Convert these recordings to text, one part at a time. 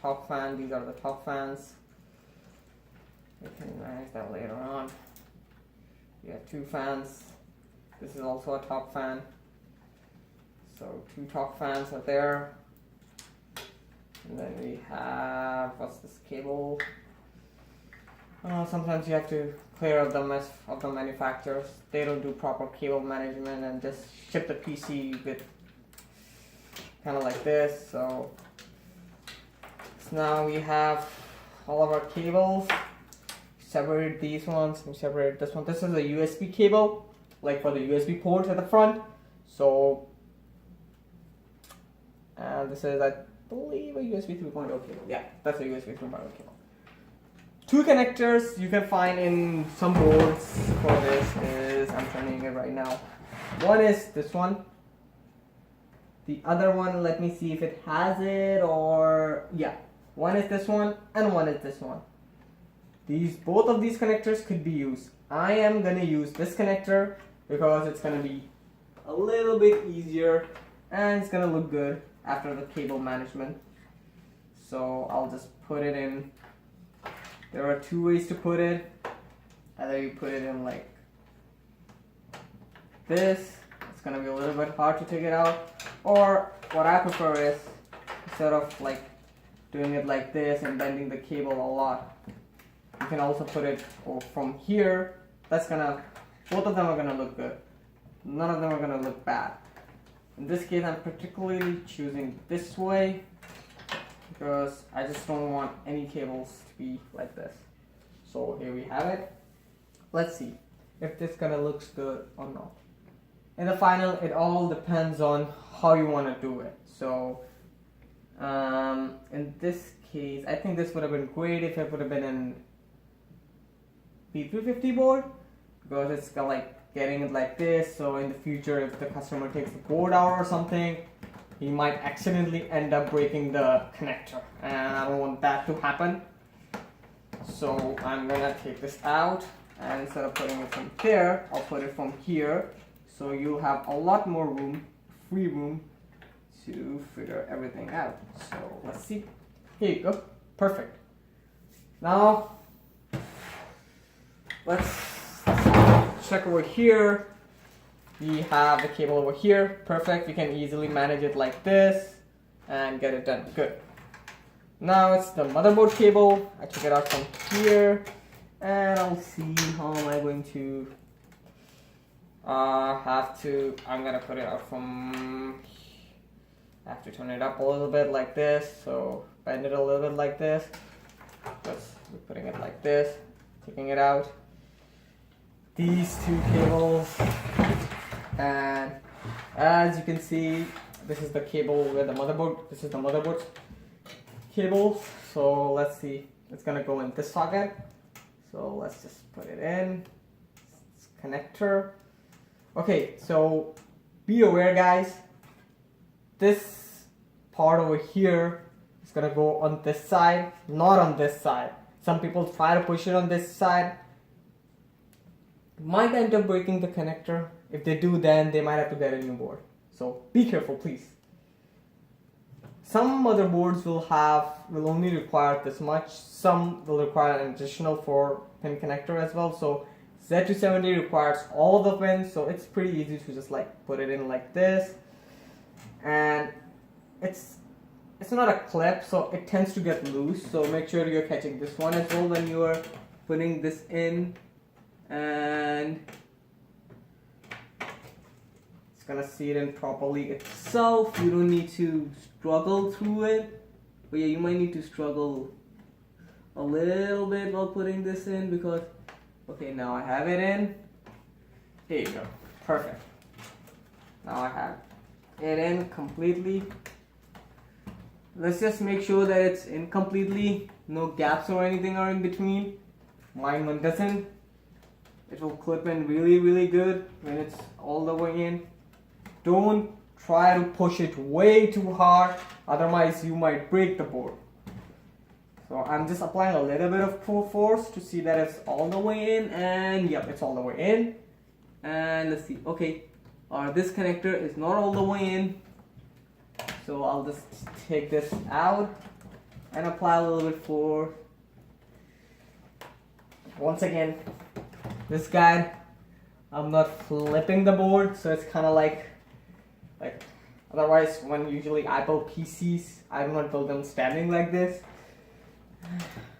top fan. These are the top fans. We can manage that later on. We have 2 fans. This is also a top fan. So 2 top fans are there. And then we have, what's this cable? Sometimes you have to clear up the mess of the manufacturers. They don't do proper cable management and just ship the PC with kind of like this. So now we have all of our cables. Separate these ones. We separate this one. This is a USB cable, like for the USB port at the front. So, and this is, I believe, a USB 3.0 cable. Yeah, that's a USB 3.0 cable. 2 connectors you can find in some boards for this is, I'm turning it right now. One is this one. The other one, let me see if it has it, or yeah. One is this one and one is this one. Both of these connectors could be used. I am gonna use this connector because it's gonna be a little bit easier and it's gonna look good after the cable management. So I'll just put it in. There are 2 ways to put it. Either you put it in like this. It's gonna be a little bit hard to take it out. Or what I prefer is, instead of like doing it like this and bending the cable a lot, you can also put it from here. Both of them are gonna look good. None of them are gonna look bad. In this case, I'm particularly choosing this way because I just don't want any cables to be like this. So here we have it. Let's see if this kind of looks good or not. In the final, it all depends on how you want to do it. So in this case, I think this would have been great if it would have been in P350 board, because it's got like getting it like this. So in the future, if the customer takes the board out or something, he might accidentally end up breaking the connector, and I don't want that to happen. So I'm gonna take this out, and instead of putting it from there, I'll put it from here. So you'll have a lot more room, free room, to figure everything out. So let's see. Here you go. Perfect. Now let's check over here. We have the cable over here. Perfect. We can easily manage it like this and get it done. Good. Now it's the motherboard cable. I took it out from here, and I'll see how am I going to I'm gonna put it out from, I have to turn it up a little bit like this, so bend it a little bit like this. We're putting it like this, taking it out. These 2 cables, and as you can see, this is the cable with the motherboard. This is the motherboard cable. So let's see, it's gonna go in this socket. So let's just put it in. It's connector. Okay, so be aware, guys. This part over here is gonna go on this side, not on this side. Some people try to push it on this side. Might end up breaking the connector. If they do, then they might have to get a new board. So be careful, please. Some motherboards will only require this much. Some will require an additional 4-pin connector as well. So Z270 requires all the pins, so it's pretty easy to just like put it in like this. And it's not a clip, so it tends to get loose. So make sure you're catching this one as well when you are putting this in. And it's gonna seat in properly itself. You don't need to struggle through it, but yeah, you might need to struggle a little bit while putting this in, because okay, now I have it in. Here you go. Perfect. Now I have it in completely. Let's just make sure that it's in completely. No gaps or anything are in between. Mine one doesn't. It will clip in really, really good when it's all the way in. Don't try to push it way too hard, otherwise you might break the board. So I'm just applying a little bit of force to see that it's all the way in, and yep, it's all the way in. And let's see, okay, this connector is not all the way in, so I'll just take this out and apply a little bit for. Once again, this guy, I'm not flipping the board, so it's kind of like otherwise when usually I build PCs, I do not build them standing like this.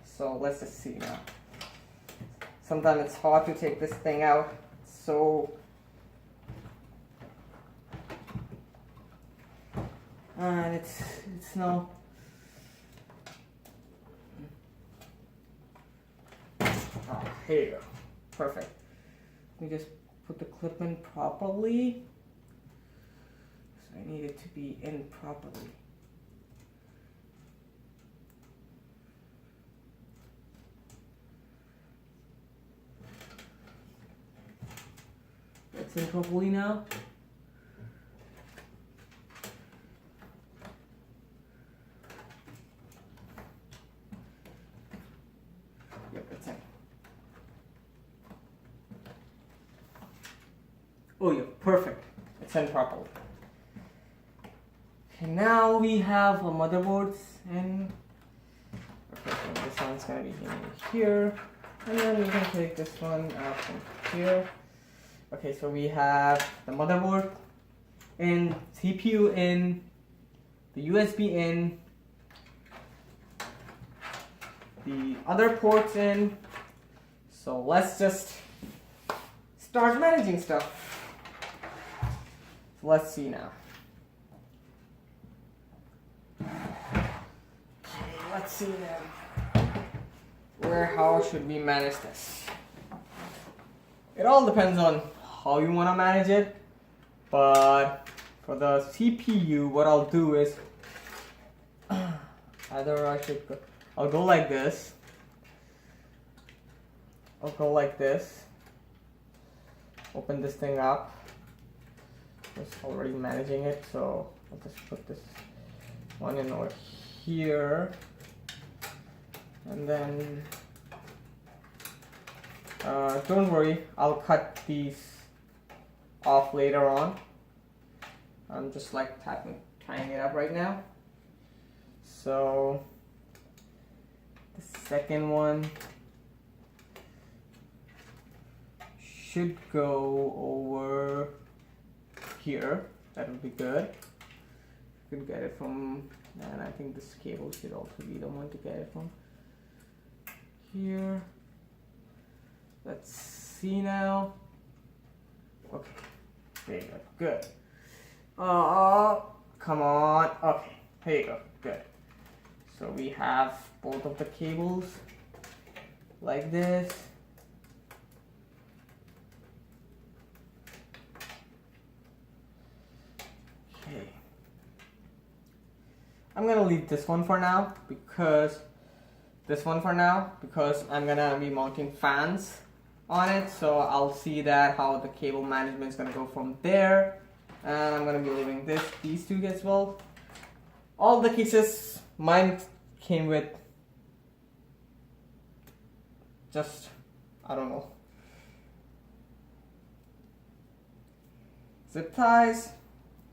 So let's just see now. Sometimes it's hard to take this thing out, so and it's no. Oh, here you go. Perfect. Let me just put the clip in properly. So I need it to be in properly. It's in properly now. Yep, it's in. Oh yeah, perfect. It's in properly. Okay, now we have a motherboards and okay, so this one's gonna be in here, and then we can take this one out from here. Okay, so we have the motherboard in, CPU in, the USB in, the other ports in. So let's just start managing stuff. So let's see now. Okay, let's see now. How should we manage this? It all depends on how you want to manage it, but for the CPU, what I'll do is either I'll go like this. I'll go like this. Open this thing up. It's already managing it, so I'll just put this one in over here, and then don't worry, I'll cut these off later on. I'm just like tying it up right now. So the second one should go over here. That would be good. You can get it from, and I think this cable should also be the one to get it from here. Let's see now. Okay, there you go. Good. Come on. Okay, here you go. Good. So we have both of the cables like this. Okay. I'm gonna leave this one for now because I'm gonna be mounting fans on it, so I'll see that how the cable management is gonna go from there, and I'm gonna be leaving these two as well. All the cases, mine came with just, I don't know, zip ties.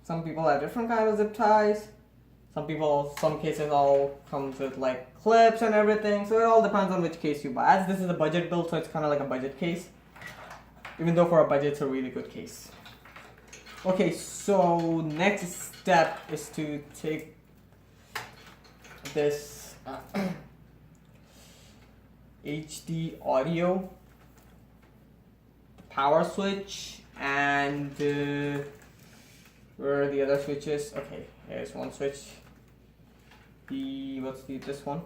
Some people have different kind of zip ties. Some cases all comes with like clips and everything, so it all depends on which case you buy. As this is a budget build, so it's kind of like a budget case, even though for a budget it's a really good case. Okay, so next step is to take this HD audio, the power switch, and where are the other switches? Okay, here's one switch. This one?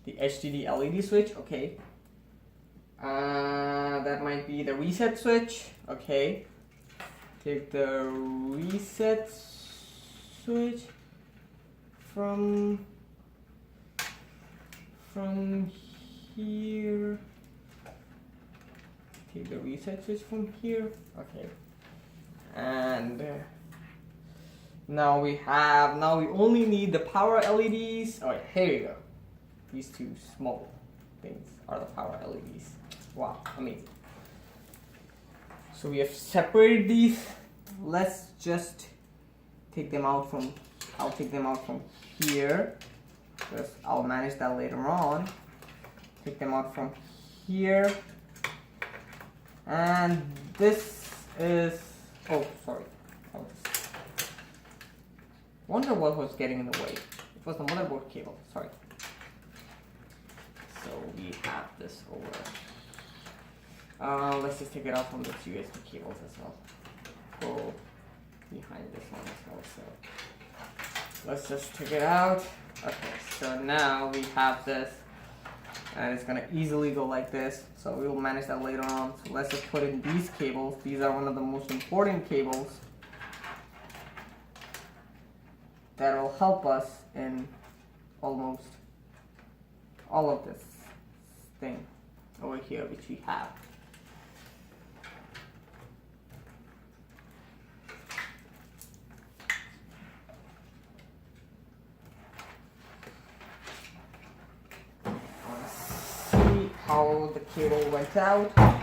The HDD LED switch. Okay. That might be the reset switch. Okay. Take the reset switch from here. Take the reset switch from here. Okay. And now we only need the power LEDs. Oh, here you go. These two small things are the power LEDs. Wow, amazing. So we have separated these. Let's just take them out from, I'll take them out from here. because I'll manage that later on. Take them out from here. And this is, oh sorry, wonder what was getting in the way. It was the motherboard cable, sorry. So we have this over. Let's just take it out from those USB cables as well. Go behind this one as well. So let's just take it out. Okay, so now we have this, and it's gonna easily go like this. So we will manage that later on. So let's just put in these cables. These are one of the most important cables that will help us in almost all of this thing over here, which we have. How the cable went out. Okay,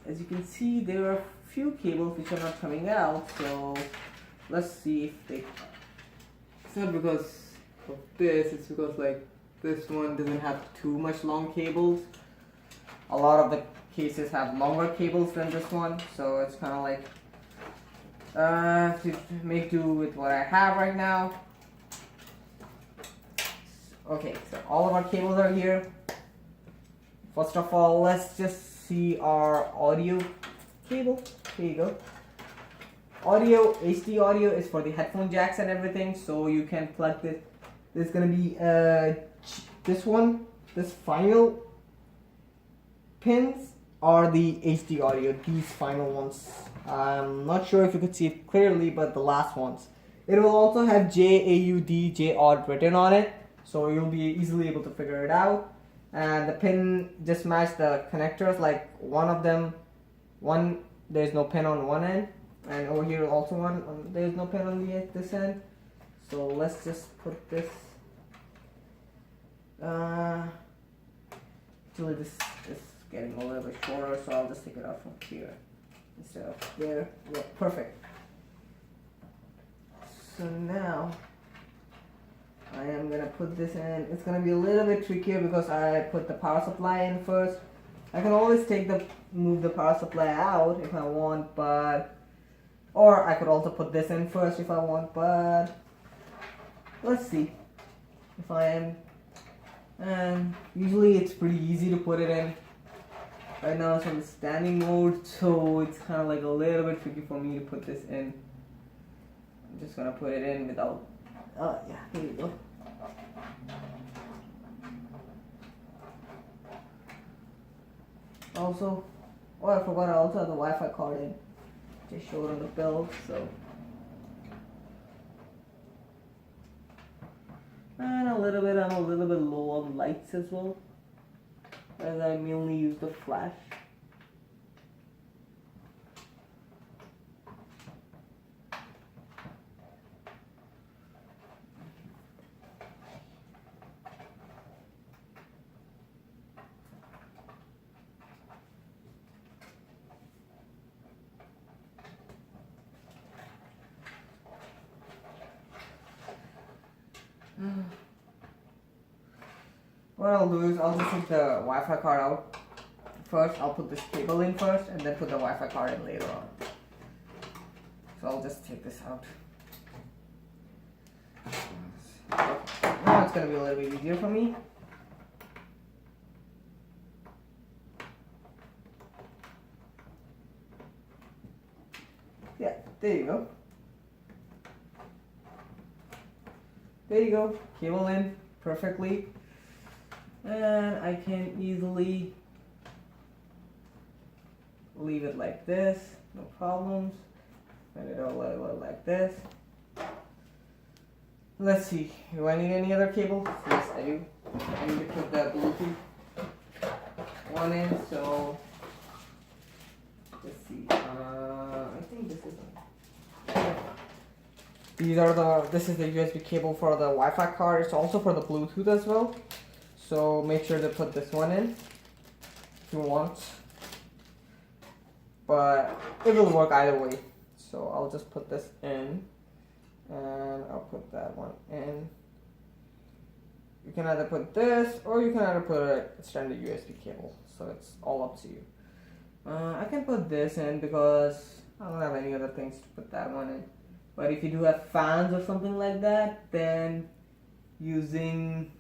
as you can see, there are a few cables which are not coming out, so let's see if they. It's not because of this, it's because like this one doesn't have too much long cables. A lot of the cases have longer cables than this one, so it's kind of like to make do with what I have right now. Okay, so all of our cables are here. First of all, let's just see our audio cable. Here you go. Audio, HD audio is for the headphone jacks and everything, so you can plug this. There's gonna be this one, this final pins are the HD audio, these final ones. I'm not sure if you could see it clearly, but the last ones. It will also have JAUD, JAUD written on it, so you'll be easily able to figure it out. And the pin just match the connectors, like one of them, there's no pin on one end, and over here also there's no pin on this end. So let's just put this, actually this is getting a little bit shorter, so I'll just take it out from here instead of there. Yeah, perfect. So now I am gonna put this in. It's gonna be a little bit trickier because I put the power supply in first. I can always move the power supply out if I want, or I could also put this in first if I want, but let's see if I am. And usually it's pretty easy to put it in. Right now it's on the standing mode, so it's kind of like a little bit tricky for me to put this in. I'm just gonna put it in without, yeah, here you go. Also, oh, I forgot, I also have the Wi-Fi card in. Just showed on the bill, so. And I'm a little bit low on lights as well, as I mainly use the flash. What I'll do is I'll just take the Wi-Fi card out first. I'll put this cable in first and then put the Wi-Fi card in later on. So I'll just take this out. Now it's going to be a little bit easier for me. Yeah, there you go. There you go. Cable in perfectly. And I can easily leave it like this, no problems. And it'll like this. Let's see, do I need any other cable? Yes, I do. I need to put the Bluetooth one in, so let's see. I think this is this is the USB cable for the Wi-Fi card. It's also for the Bluetooth as well. So make sure to put this one in if you want, but it will work either way. So I'll just put this in, and I'll put that one in. You can either put this or you can either put a extended USB cable, so it's all up to you. I can put this in because I don't have any other things to put that one in. But if you do have fans or something like that, then using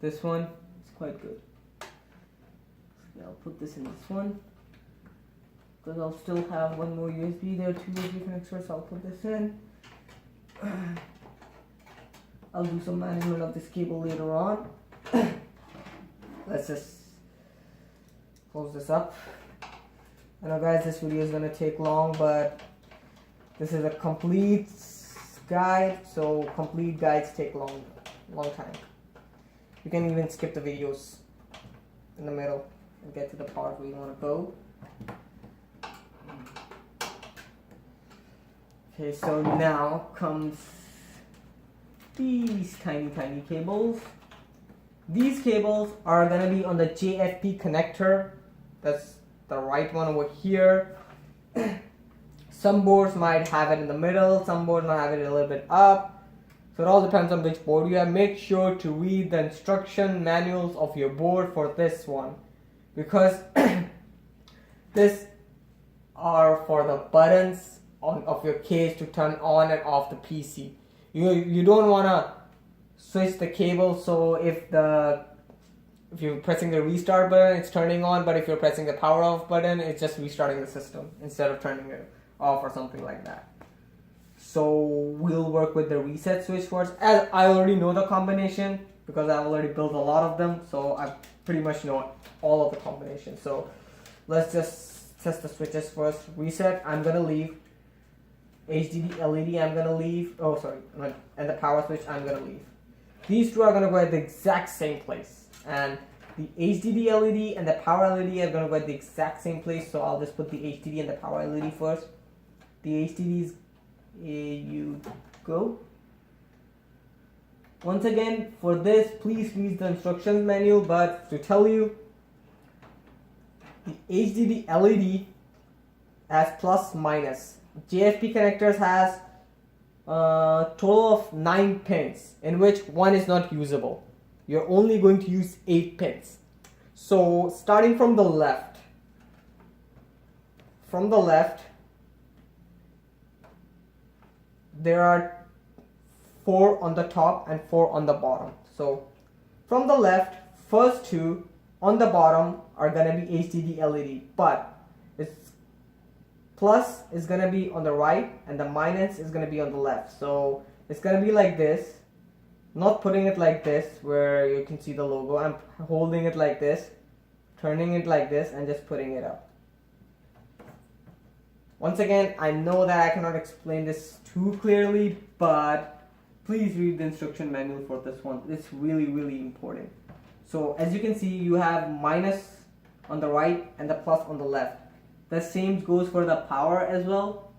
this one is quite good. So I'll put this in this one because I'll still have one more USB there, 2 USB connectors. I'll put this in. I'll do some management of this cable later on. Let's just close this up. I know guys, this video is going to take long, but this is a complete guide, so complete guides take long time. You can even skip the videos in the middle and get to the part where you want to go. Okay, so now comes these tiny cables. These cables are gonna be on the JFP connector. That's the right one over here. Some boards might have it in the middle, some boards might have it a little bit up. So it all depends on which board you have. Make sure to read the instruction manuals of your board for this one, because this are for the buttons of your case to turn on and off the PC. You don't want to switch the cable, so if you're pressing the restart button, it's turning on, but if you're pressing the power off button, it's just restarting the system instead of turning it off or something like that. So we'll work with the reset switch first, as I already know the combination because I've already built a lot of them, so I pretty much know all of the combinations. So let's just test the switches first. Reset, I'm gonna leave. HDD LED, I'm gonna leave. Oh, sorry, and the power switch, I'm gonna leave. These two are gonna go at the exact same place, and the HDD LED and the power LED are gonna go at the exact same place. So I'll just put the HDD and the power LED first. The HDDs, you go. Once again, for this, please read the instructions manual. But to tell you, the HDD LED has plus minus. JFP connectors has a total of 9 pins, in which one is not usable. You're only going to use 8 pins. So starting from the left, there are 4 on the top and 4 on the bottom. So from the left, first 2 on the bottom are gonna be HDD LED, but it's plus is gonna be on the right and the minus is gonna be on the left. So it's gonna be like this, not putting it like this where you can see the logo. I'm holding it like this, turning it like this, and just putting it up. Once again, I know that I cannot explain this too clearly, but please read the instruction manual for this one. It's really important. So as you can see, you have minus on the right and the plus on the left. The same goes for the power as well.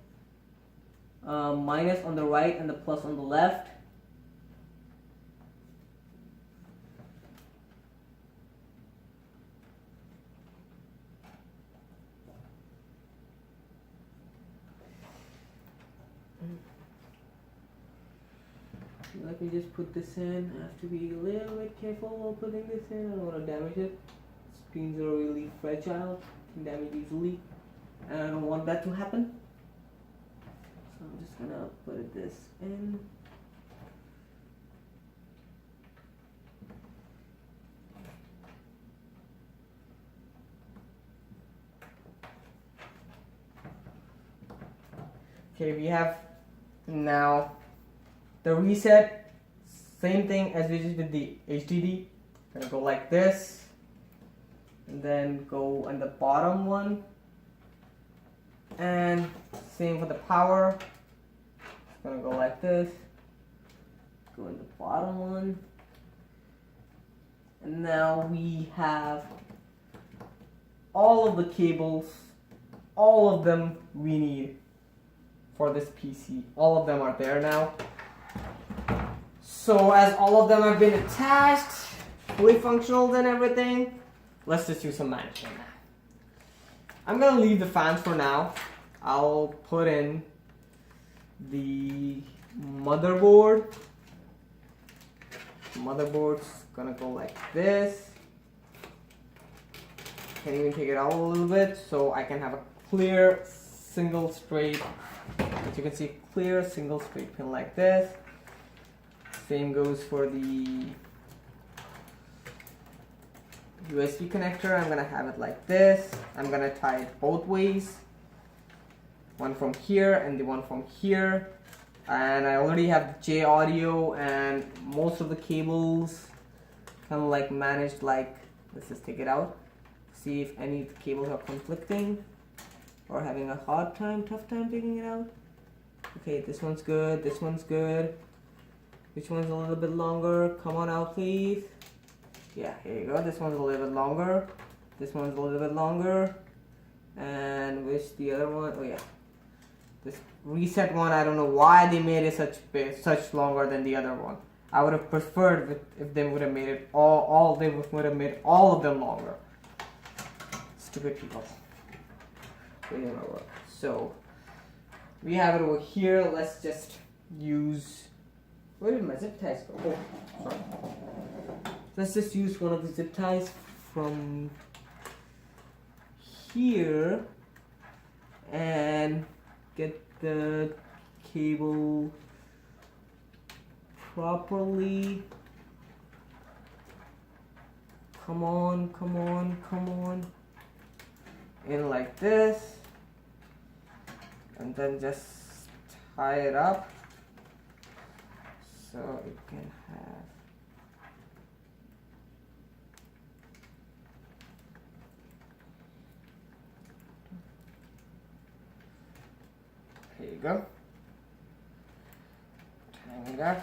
Minus on the right and the plus on the left. Let me just put this in. I have to be a little bit careful while putting this in. I don't want to damage it. Screens are really fragile, can damage easily, and I don't want that to happen. So I'm just gonna put this in. Okay, we have now the reset, same thing as we did with the HDD. Gonna go like this, and then go on the bottom one, and same for the power. It's gonna go like this, go in the bottom one, and now we have all of the cables, all of them we need for this PC. All of them are there now. So as all of them have been attached, fully functional and everything, let's just do some management now. I'm gonna leave the fans for now. I'll put in the motherboard. Motherboard's gonna go like this. Can even take it out a little bit so I can have a clear single straight, as you can see, clear single straight pin like this. Same goes for the USB connector. I'm gonna have it like this. I'm gonna tie it both ways, one from here and the one from here. And I already have J audio and most of the cables kind of like managed, like, let's just take it out, see if any of the cables are conflicting or having a tough time taking it out. Okay, this one's good, this one's good. Which one's a little bit longer? Come on out, please. Yeah, here you go. This one's a little bit longer. This one's a little bit longer. And which the other one? Oh yeah, this reset one. I don't know why they made it such longer than the other one. I would have preferred if they would have made it they would have made all of them longer. Stupid people. So we have it over here. Let's just use. Where did my zip ties go? Oh, sorry. Let's just use one of the zip ties from here and get the cable properly. Come on, come on, come on. In like this. And then just tie it up so it can have Here you go. Tying it up.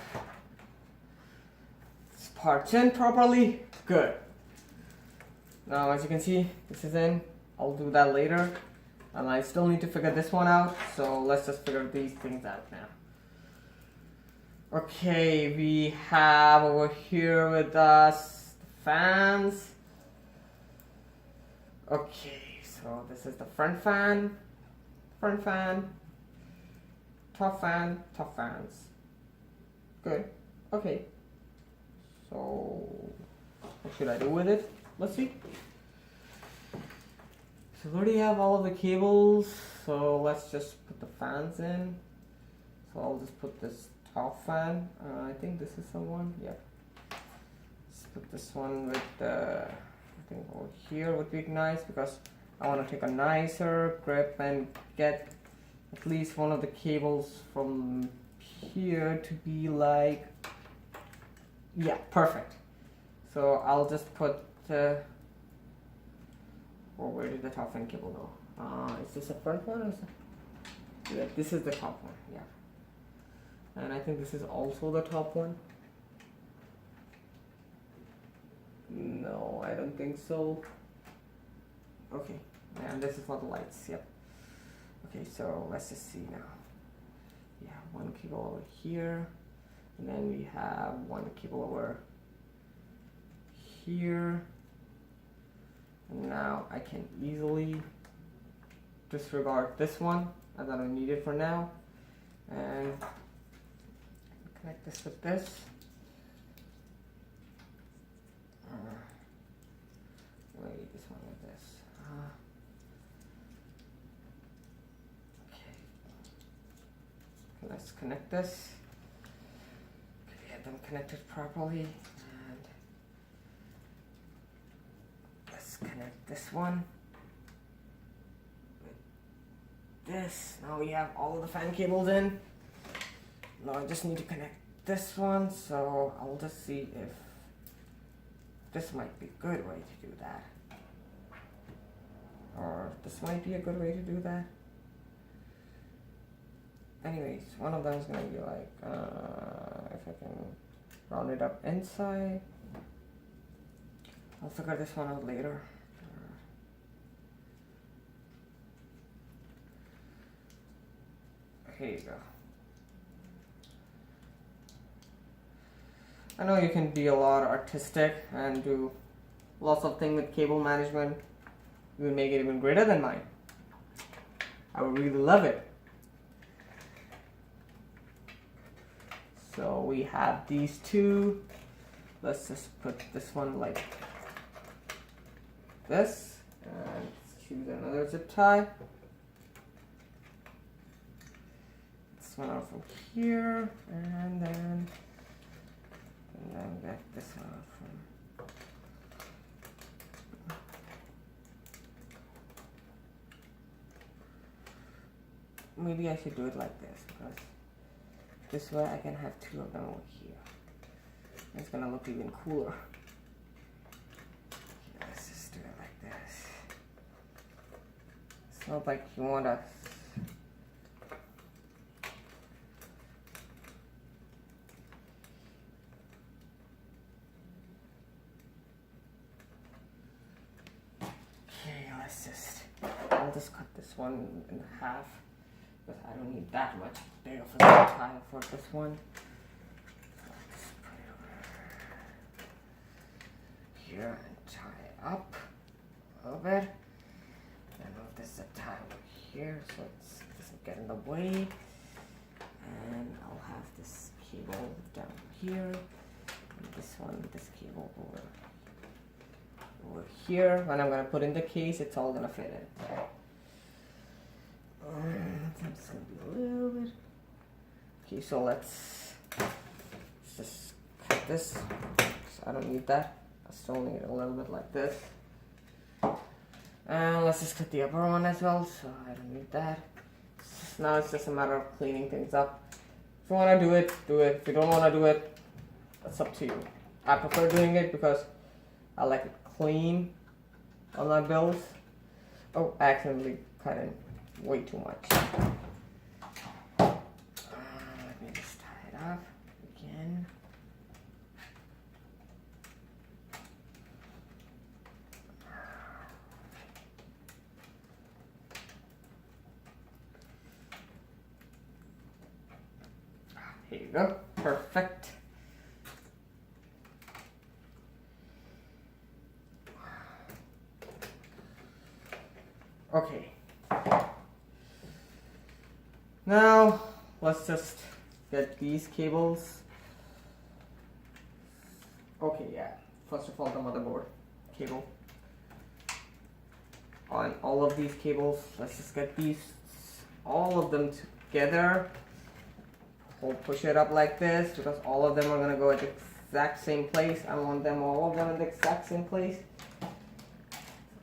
This part's in properly. Good. Now, as you can see, this is in. I'll do that later. And I still need to figure this one out. So let's just figure these things out now. Okay, we have over here with us the fans. Okay, so this is the front fan, top fans. Good. Okay. So what should I do with it? Let's see. So we already have all of the cables, so let's just put the fans in. So I'll just put this top fan. I think this is the one. Yeah. Let's put this one with the. I think over here would be nice because I want to take a nicer grip and get at least one of the cables from here to be like. Yeah, perfect. So I'll just put. Where did the top fan cable go? Is this the front one or is it? Yeah, this is the top one. Yeah. And I think this is also the top one. No, I don't think so. Okay, and this is for the lights. Yep. Okay, so let's just see now. We have one cable over here, and then we have one cable over here. And now I can easily disregard this one as I don't need it for now, and connect this with this. Wait, this one with this. Okay. Let's connect this. Get them connected properly. Connect this one with this. Now we have all of the fan cables in. Now I just need to connect this one, so I'll just see if this might be a good way to do that, or this might be a good way to do that. Anyways, one of them is gonna be like if I can round it up inside. I'll figure this one out later. Here you go. I know you can be a lot artistic and do lots of things with cable management. You will make it even greater than mine. I would really love it. we have these two. Let's just put this one like this and choose another zip tie. This one out from here, and then get this one out from. Maybe I should do it like this, because this way I can have two of them over here. It's gonna look even cooler. Okay, let's just do it like this. It's not like you want to. Okay, I'll just cut this one in half. But I don't need that much big of a tie for this one. So I'll just put it over here and tie it up a little bit. And move this zip tie over here so it doesn't get in the way. And I'll have this cable down here. And this cable over here. When I'm going to put in the case, it's all going to fit in. It's gonna be a little bit. Okay, so let's just cut this. So I don't need that. I still need a little bit like this. And let's just cut the upper one as well. So I don't need that. Now it's just a matter of cleaning things up. If you want to do it, do it. If you don't want to do it, that's up to you. I prefer doing it because I like it clean on my bills. Oh, I accidentally cut in way too much. Let me just tie it up again. Here you go. Perfect. Okay. Now, let's just get these cables. Okay, yeah. First of all, the motherboard cable. On all of these cables, let's just get all of them together. We'll push it up like this because all of them are gonna go at the exact same place. I want all of them in the exact same place.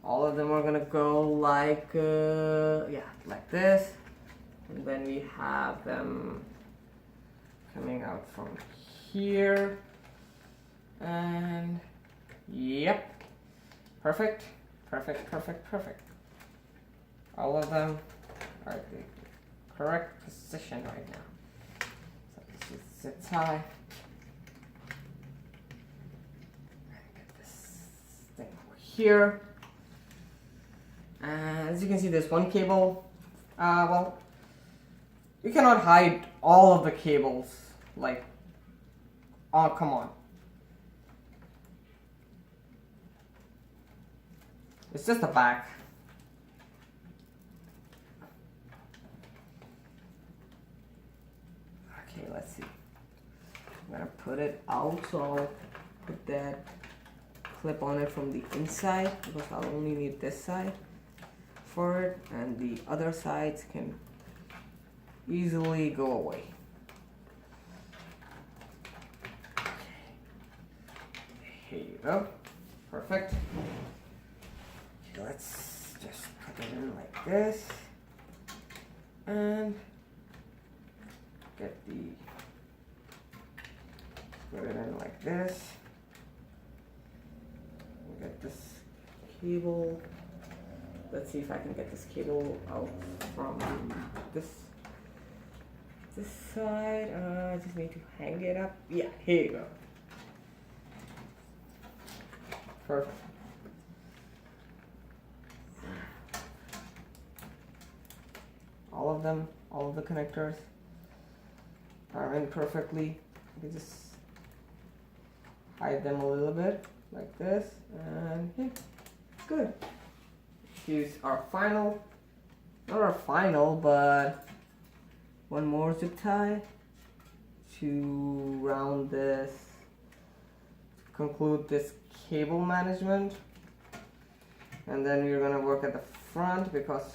All of them are gonna go like, like this. And then we have them coming out from here. And yep, perfect. All of them are at the correct position right now. So this is zip tie. Get this thing over here. And as you can see, there's one cable. Well, you cannot hide all of the cables. Like, oh, come on. It's just the back. Okay, let's see. I'm gonna put it out, so I'll put that clip on it from the inside because I'll only need this side for it, and the other sides can easily go away. Okay. Here you go. Perfect. Okay, let's just put it in like this and put it in like this. Get this cable. Let's see if I can get this cable out from this side. I just need to hang it up. Yeah, here you go. Perfect. All of them, all of the connectors are in perfectly. You just hide them a little bit like this, and yeah, good. Use our final, not our final, but one more zip tie to round this, conclude this cable management, and then we're going to work at the front because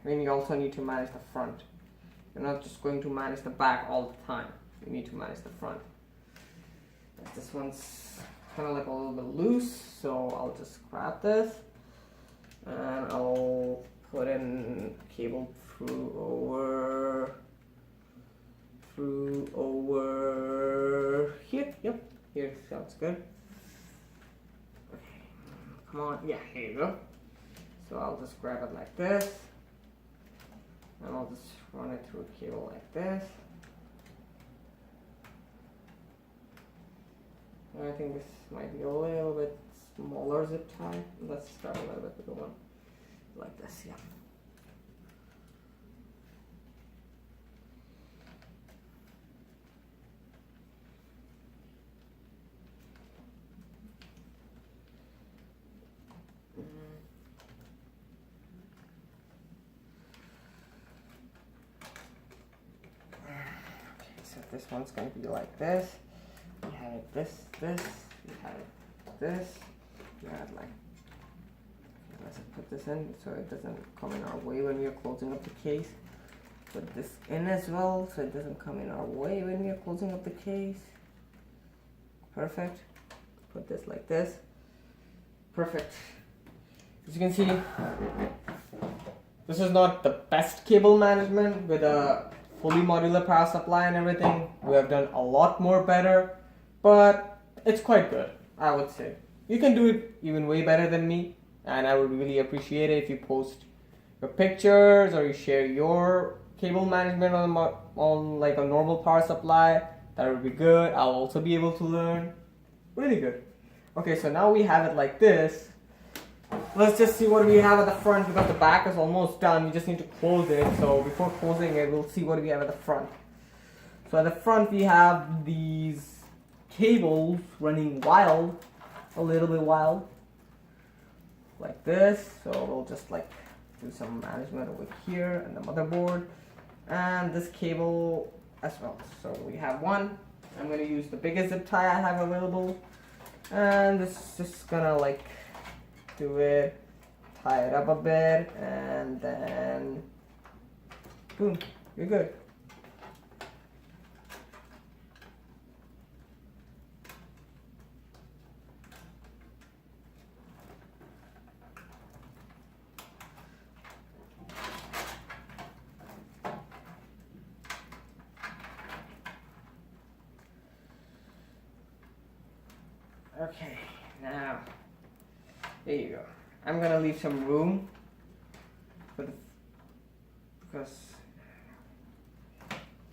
we also need to manage the front. You're not just going to manage the back all the time. You need to manage the front. This one's kind of like a little bit loose, so I'll just grab this and I'll put in cable through over here. Yep, here sounds good. Okay, come on, yeah, here you go. So I'll just grab it like this, and I'll just run it through a cable like this. And I think this might be a little bit smaller zip tie. Let's start a little bit with the one like this, yeah. This one's going to be like this. We have it this, we have it this, we have like, let's put this in so it doesn't come in our way when we are closing up the case. Put this in as well so it doesn't come in our way when we are closing up the case. Perfect. Put this like this. Perfect. As you can see, this is not the best cable management with a fully modular power supply and everything. We have done a lot more better, but it's quite good, I would say. You can do it even way better than me, and I would really appreciate it if you post your pictures or you share your cable management on like a normal power supply. That would be good. I'll also be able to learn. Really good. Okay, so now we have it like this. Let's just see what we have at the front because the back is almost done. We just need to close it. So before closing it, we'll see what we have at the front. So at the front we have these cables running wild, a little bit wild, like this. So we'll just like do some management over here and the motherboard, and this cable as well. So we have one. I'm going to use the biggest zip tie I have available, and this is just gonna like do it, tie it up a bit, and then boom, you're good. Okay, now there you go. I'm gonna leave some room for because